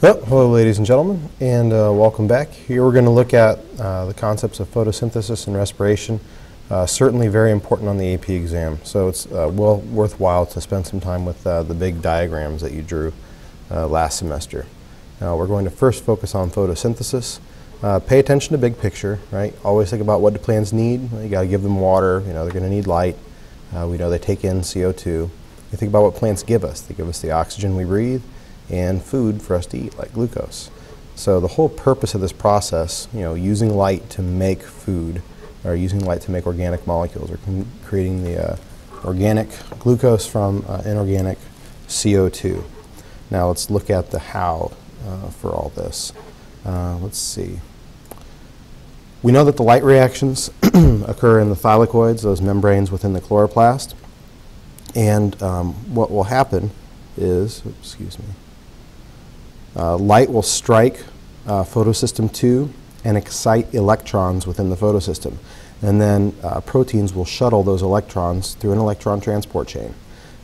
Oh, hello ladies and gentlemen, and welcome back. Here we're going to look at the concepts of photosynthesis and respiration. Certainly very important on the AP exam, so it's well worthwhile to spend some time with the big diagrams that you drew last semester. Now we're going to first focus on photosynthesis. Pay attention to big picture, right? Always think about what do plants need. You got to give them water, they're going to need light. We know they take in CO2. You think about what plants give us. They give us the oxygen we breathe and food for us to eat, like glucose. So the whole purpose of this process, using light to make food, or using light to make organic molecules, or creating the organic glucose from inorganic CO2. Now let's look at the how for all this. Let's see. We know that the light reactions occur in the thylakoids, those membranes within the chloroplast. And what will happen is, light will strike photosystem 2 and excite electrons within the photosystem. And then proteins will shuttle those electrons through an electron transport chain.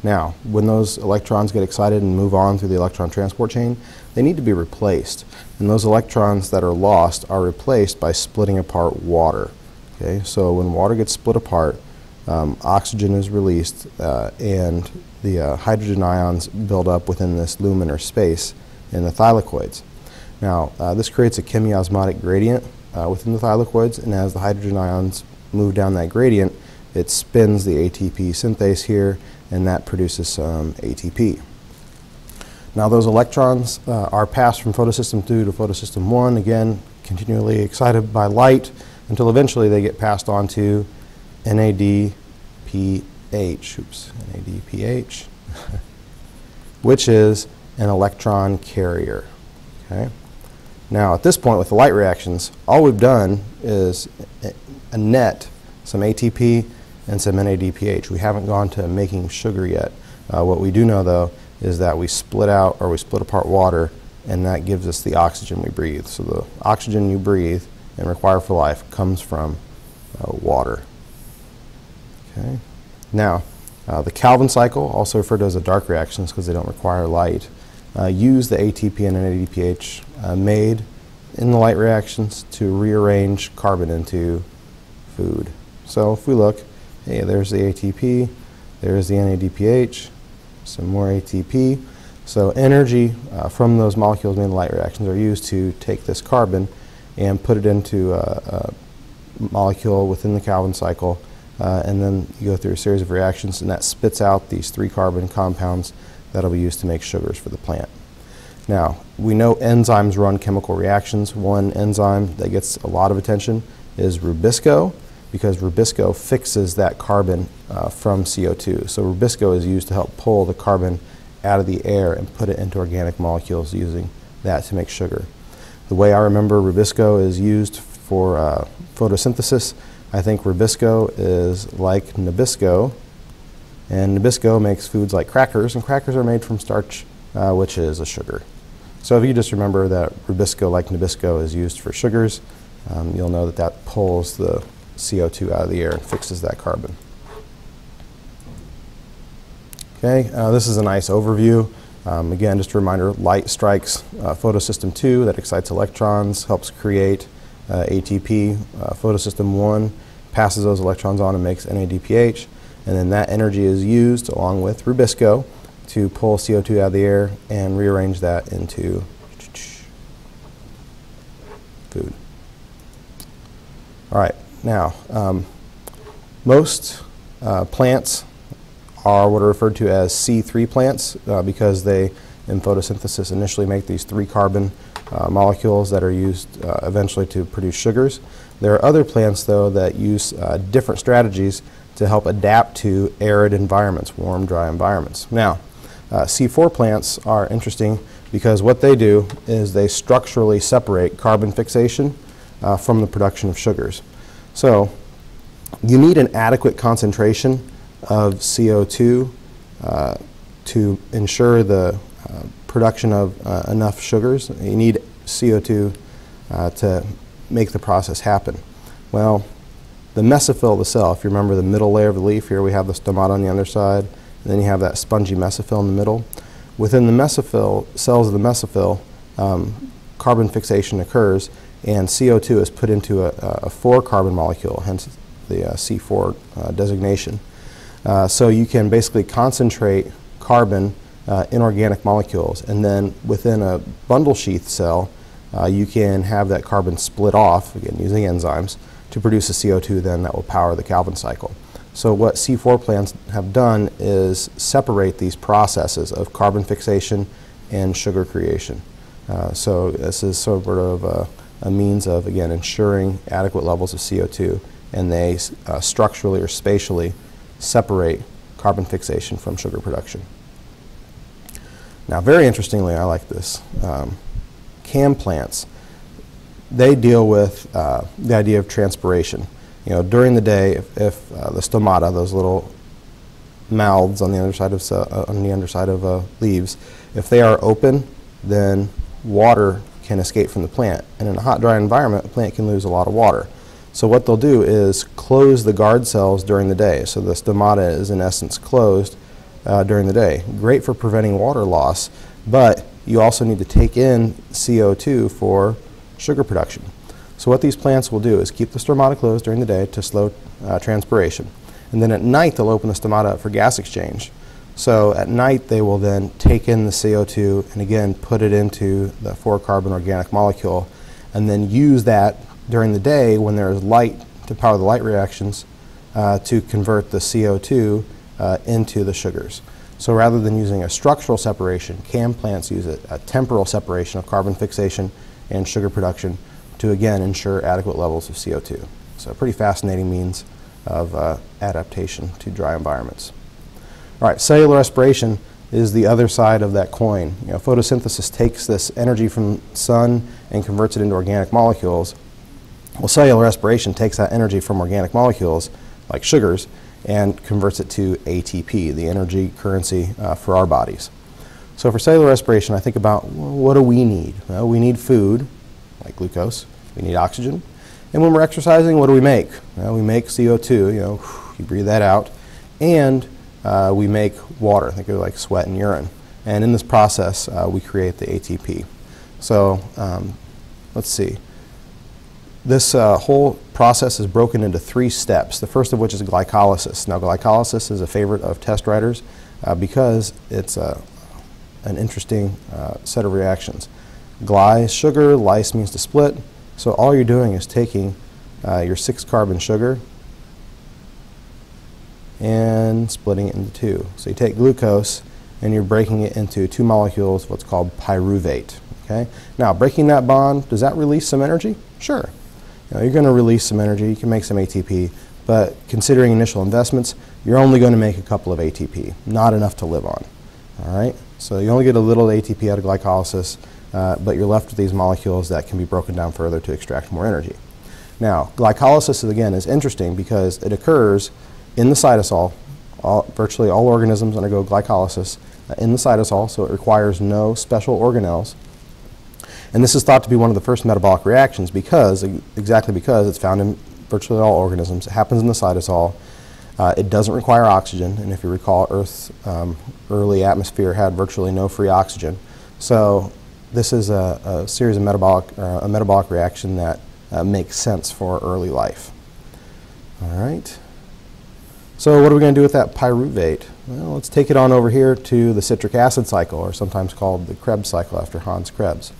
Now, when those electrons get excited and move on through the electron transport chain, they need to be replaced. And those electrons that are lost are replaced by splitting apart water. Okay? So when water gets split apart, oxygen is released and the hydrogen ions build up within this lumen or space in the thylakoids. Now, this creates a chemiosmotic gradient within the thylakoids, and as the hydrogen ions move down that gradient, it spins the ATP synthase here, and that produces some ATP. Now, those electrons are passed from photosystem 2 to photosystem 1, again, continually excited by light, until eventually they get passed on to NADPH, NADPH, which is an electron carrier. Okay? Now at this point with the light reactions, all we've done is a net some ATP and some NADPH. We haven't gone to making sugar yet. What we do know though is that we split apart water, and that gives us the oxygen we breathe. So the oxygen you breathe and require for life comes from water. Okay. Now the Calvin cycle, also referred to as the dark reactions because they don't require light, use the ATP and NADPH made in the light reactions to rearrange carbon into food. So if we look, hey, there's the ATP, there's the NADPH, some more ATP. So energy from those molecules made in the light reactions are used to take this carbon and put it into a molecule within the Calvin cycle, and then you go through a series of reactions, and that spits out these 3 carbon compounds that'll be used to make sugars for the plant. Now, we know enzymes run chemical reactions. One enzyme that gets a lot of attention is Rubisco, because Rubisco fixes that carbon from CO2. So Rubisco is used to help pull the carbon out of the air and put it into organic molecules, using that to make sugar. The way I remember Rubisco is used for photosynthesis, I think Rubisco is like Nabisco, and Nabisco makes foods like crackers, and crackers are made from starch, which is a sugar. So if you just remember that Rubisco, like Nabisco, is used for sugars, you'll know that that pulls the CO2 out of the air and fixes that carbon. Okay, this is a nice overview. Again, just a reminder, light strikes photosystem 2, that excites electrons, helps create ATP. Photosystem 1 passes those electrons on and makes NADPH, and then that energy is used along with Rubisco to pull CO2 out of the air and rearrange that into food. All right, now most plants are what are referred to as C3 plants because they, in photosynthesis, initially make these 3 carbon molecules that are used eventually to produce sugars. There are other plants, though, that use different strategies to help adapt to arid environments, warm, dry environments. Now, C4 plants are interesting because what they do is they structurally separate carbon fixation from the production of sugars. So you need an adequate concentration of CO2 to ensure the production of enough sugars. You need CO2 to make the process happen. Well, the mesophyll of the cell, if you remember the middle layer of the leaf, here we have the stomata on the underside, and then you have that spongy mesophyll in the middle. Within the mesophyll, cells of the mesophyll, carbon fixation occurs, and CO2 is put into a 4-carbon molecule, hence the C4 designation. So you can basically concentrate carbon in organic molecules, and then within a bundle sheath cell, you can have that carbon split off, again using enzymes, to produce a CO2 then that will power the Calvin cycle. So what C4 plants have done is separate these processes of carbon fixation and sugar creation. So this is sort of a means of, again, ensuring adequate levels of CO2, and they structurally or spatially separate carbon fixation from sugar production. Now, very interestingly, I like this. CAM plants, they deal with the idea of transpiration. You know, during the day, if the stomata, those little mouths on the underside of leaves, if they are open, then water can escape from the plant. And in a hot, dry environment, a plant can lose a lot of water. So what they'll do is close the guard cells during the day. So the stomata is in essence closed during the day. Great for preventing water loss, but you also need to take in CO2 for sugar production. So what these plants will do is keep the stomata closed during the day to slow transpiration. And then at night they'll open the stomata up for gas exchange. So at night they will then take in the CO2 and again put it into the 4-carbon organic molecule, and then use that during the day when there is light to power the light reactions to convert the CO2 into the sugars. So rather than using a structural separation, CAM plants use a temporal separation of carbon fixation and sugar production to again ensure adequate levels of CO2. So a pretty fascinating means of adaptation to dry environments. All right, cellular respiration is the other side of that coin. You know, photosynthesis takes this energy from sun and converts it into organic molecules. Well, cellular respiration takes that energy from organic molecules, like sugars, and converts it to ATP, the energy currency for our bodies. So for cellular respiration, I think about, well, what do we need? Well, we need food, like glucose. We need oxygen. And when we're exercising, what do we make? Well, we make CO2, you know, you breathe that out. And we make water, think of it like sweat and urine. And in this process, we create the ATP. So let's see. This whole process is broken into 3 steps, the first of which is glycolysis. Now, glycolysis is a favorite of test writers because it's an interesting set of reactions. Gly is sugar, lys means to split. So all you're doing is taking your 6-carbon sugar and splitting it into 2. So you take glucose and you're breaking it into 2 molecules, what's called pyruvate. Okay? Now, breaking that bond, does that release some energy? Sure. You know, you're going to release some energy, you can make some ATP, but considering initial investments, you're only going to make a couple of ATP, not enough to live on. All right? So you only get a little ATP out of glycolysis, but you're left with these molecules that can be broken down further to extract more energy. Now, glycolysis, again, is interesting because it occurs in the cytosol. Virtually all organisms undergo glycolysis in the cytosol, so it requires no special organelles. And this is thought to be one of the first metabolic reactions because, exactly because it's found in virtually all organisms. It happens in the cytosol. It doesn't require oxygen, and if you recall, Earth's early atmosphere had virtually no free oxygen. So this is a series of metabolic reaction that makes sense for early life. All right. So what are we going to do with that pyruvate? Well, let's take it on over here to the citric acid cycle, or sometimes called the Krebs cycle after Hans Krebs.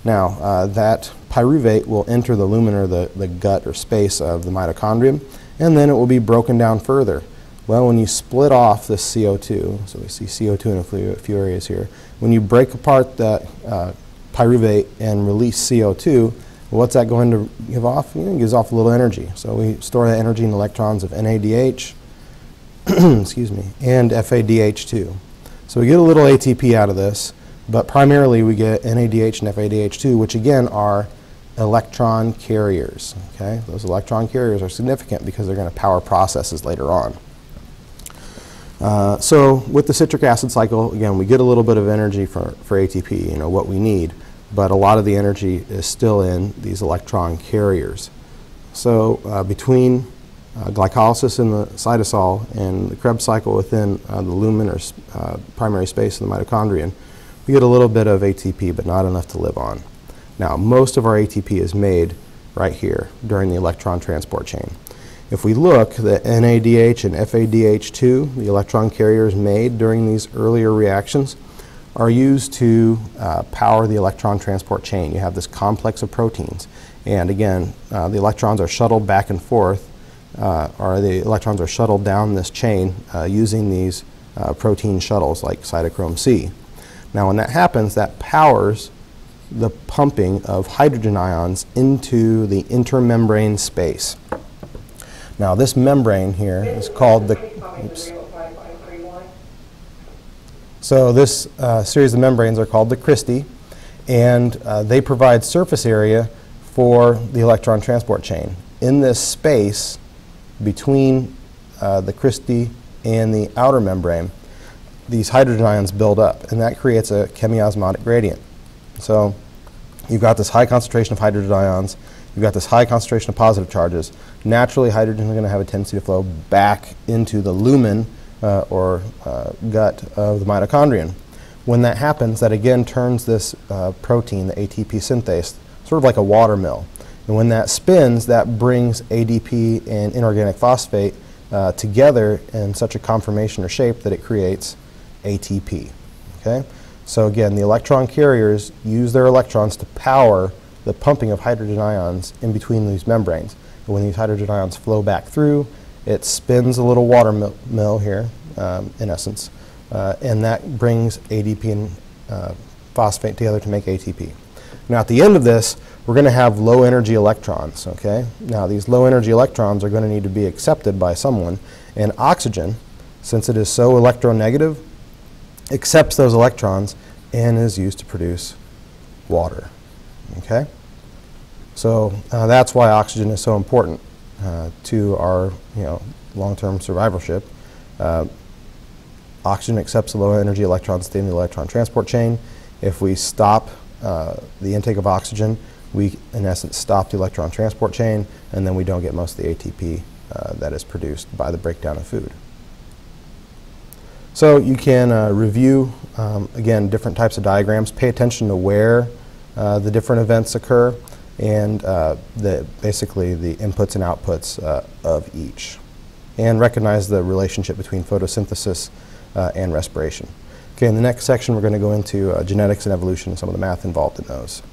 Now, that pyruvate will enter the lumen, or the gut or space of the mitochondrium, and then it will be broken down further. Well, when you split off this CO2, so we see CO2 in a few areas here, when you break apart that pyruvate and release CO2, well, what's that going to give off? It gives off a little energy. So we store that energy in electrons of NADH, excuse me, and FADH2. So we get a little ATP out of this, but primarily we get NADH and FADH2, which again are electron carriers. Okay? Those electron carriers are significant because they're going to power processes later on. So with the citric acid cycle, again, we get a little bit of energy for ATP, you know, what we need, but a lot of the energy is still in these electron carriers. So between glycolysis in the cytosol and the Krebs cycle within the lumen or primary space of the mitochondrion, we get a little bit of ATP, but not enough to live on. Now, most of our ATP is made right here during the electron transport chain. If we look, the NADH and FADH2, the electron carriers made during these earlier reactions, are used to power the electron transport chain. You have this complex of proteins. And again, the electrons are shuttled back and forth, or the electrons are shuttled down this chain using these protein shuttles like cytochrome C. Now when that happens, that powers the pumping of hydrogen ions into the intermembrane space. Now this membrane here is called the, so this series of membranes are called the cristae, and they provide surface area for the electron transport chain. In this space between the cristae and the outer membrane, these hydrogen ions build up, and that creates a chemiosmotic gradient. So you've got this high concentration of hydrogen ions, you've got this high concentration of positive charges. Naturally, hydrogen is going to have a tendency to flow back into the lumen or gut of the mitochondrion. When that happens, that again turns this protein, the ATP synthase, sort of like a water mill. And when that spins, that brings ADP and inorganic phosphate together in such a conformation or shape that it creates ATP. Okay? So again, the electron carriers use their electrons to power the pumping of hydrogen ions in between these membranes. And when these hydrogen ions flow back through, it spins a little water mill here, in essence, and that brings ADP and phosphate together to make ATP. Now at the end of this, we're going to have low energy electrons. Okay? Now these low energy electrons are going to need to be accepted by someone, and oxygen, since it is so electronegative, accepts those electrons and is used to produce water. Okay? So that's why oxygen is so important to our long-term survivalship. Oxygen accepts the low energy electrons at the end of the electron transport chain. If we stop the intake of oxygen, we in essence stop the electron transport chain, and then we don't get most of the ATP that is produced by the breakdown of food. So you can review, again, different types of diagrams, pay attention to where the different events occur, and basically the inputs and outputs of each. And recognize the relationship between photosynthesis and respiration. Okay, in the next section we're going to go into genetics and evolution and some of the math involved in those.